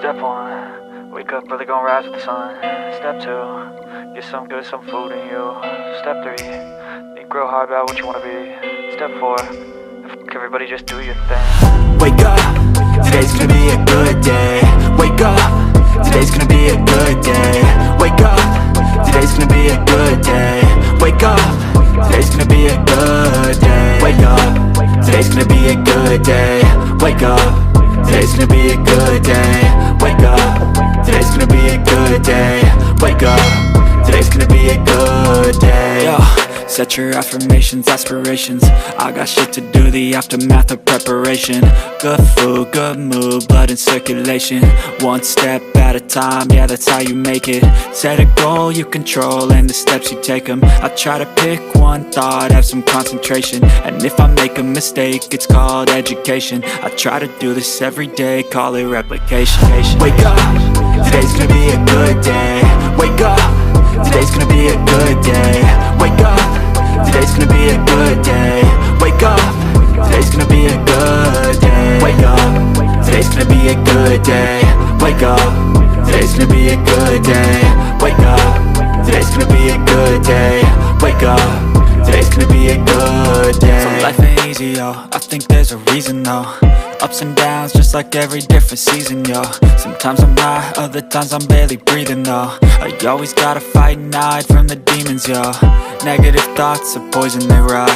Step 1, wake up early, gonna rise with the sun. Step 2, get some good, some food in you. Step 3, think real hard about what you wanna be. Step 4, fuck everybody, just do your thing. Wake up, today's gonna be a good day. Wake up, today's gonna be a good day. Wake up, today's gonna be a good day. Wake up, today's gonna be a good day. Wake up, today's gonna be a good day. Wake up, today's gonna be a good day. Wake up, today's gonna be a good day. Wake up, today's gonna be a good day. Yo, set your affirmations, aspirations. I got shit to do, the aftermath of preparation. Good food, good mood, blood in circulation. One step at a time, yeah, that's how you make it. Set a goal you control and the steps you take them. I try to pick one thought, have some concentration. And if I make a mistake, it's called education. I try to do this every day, call it replication. Wake up, today's gonna be a good day. Wake up, today's gonna be a good day. Wake up, today's gonna be a good day. Wake up, today's gonna be a good day. Wake up, today's gonna be a good day. Wake up, today's gonna be a good day. Wake up, today's gonna be a good day. Wake up, today's gonna be a good day. So life ain't easy, yo, I think there's a reason though. Ups and downs, just like every different season, yo. Sometimes I'm high, other times I'm barely breathing, though. I always gotta fight and hide from the demons, yo. Negative thoughts are poison, they rot.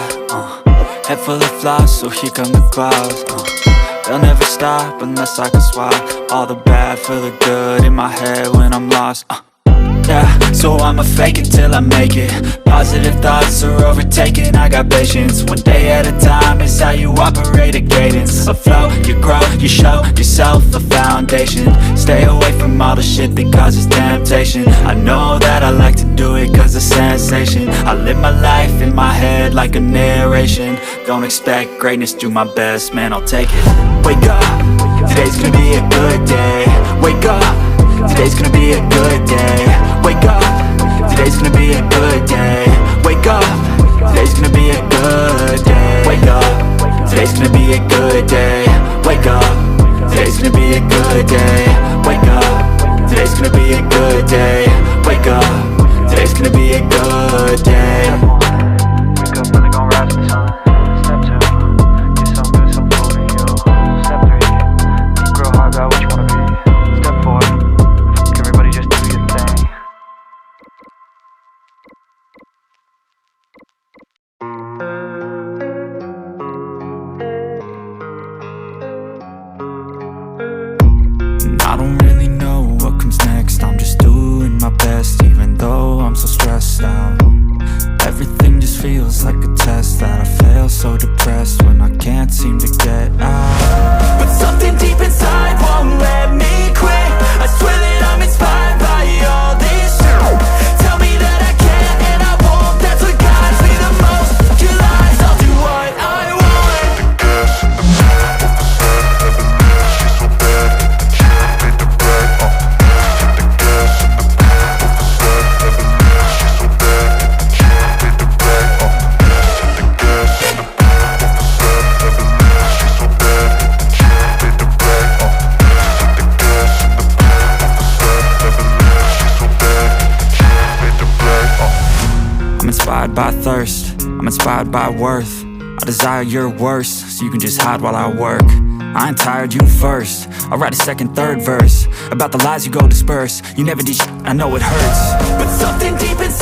Head full of flies, so here come the clouds. They'll never stop unless I can swap all the bad for the good in my head when I'm lost. Yeah, so I'ma fake it till I make it. Positive thoughts are overtaken, I got patience. One day at a time is how you operate a cadence. A flow, you grow, you show yourself a foundation. Stay away from all the shit that causes temptation. I know that I like to do it cause it's sensation. I live my life in my head like a narration. Don't expect greatness, do my best, man, I'll take it. Wake up, today's gonna be a good day. Wake up, today's gonna be a good day. Wake up, today's gonna be a good day. Wake up, today's gonna be a good day. Wake up, today's gonna be a good day. Wake up, today's gonna be a good day. Wake up, today's gonna be a good day. Wake up, today's gonna be a good day. Wake up early, gonna rise with the sun. Step 2, get some good, some food in you. Step 3, think real hard about what you wanna be. Step 4, fuck everybody, just do your thing. I don't really know what comes next. I'm just doing my best, even though I'm so stressed out. Everything just feels like a test that I fail, so depressed when I can't seem to get out. But something deep inside won't let me quit. I swear that I'm inspired by all this shit. Tell me that I can and I won't. That's what guides me the most. Your lies, I'll do what I want. I'm inspired by thirst, I'm inspired by worth. I desire your worst, so you can just hide while I work. I ain't tired, you first. I'll write a second, third verse about the lies you go disperse. You never did shit, I know it hurts. But something deep inside